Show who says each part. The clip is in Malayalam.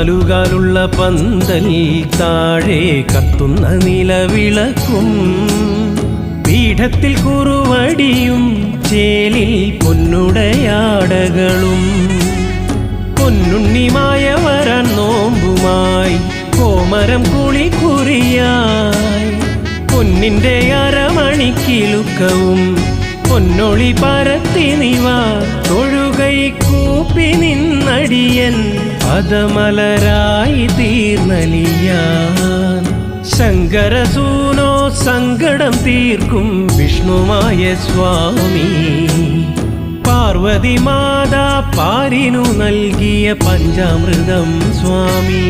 Speaker 1: നാലുകാലുള്ള പന്തൽ താഴെ കത്തുന്ന നിലവിളക്കും പീഠത്തിൽ കുറുവടിയും ചേലിൽ പൊന്നുടയാടകളും പൊന്നുണ്ണിമായ വരാൻ നോമ്പുമായി കോമരം കുളിക്കുറിയായി പൊന്നിന്റെ അരമണിക്കിലുക്കവും പൊന്നൊളി പരത്തി നിവ തൊഴുകൈ കൂപ്പി നിന്നടിയൻ പദമലരായി തീർന്നലിയാൻ ശങ്കരസൂനോ സങ്കടം തീർക്കും വിഷ്ണുമായ സ്വാമി പാർവതി മാതാ പാരിനു നൽകിയ പഞ്ചാമൃതം സ്വാമി.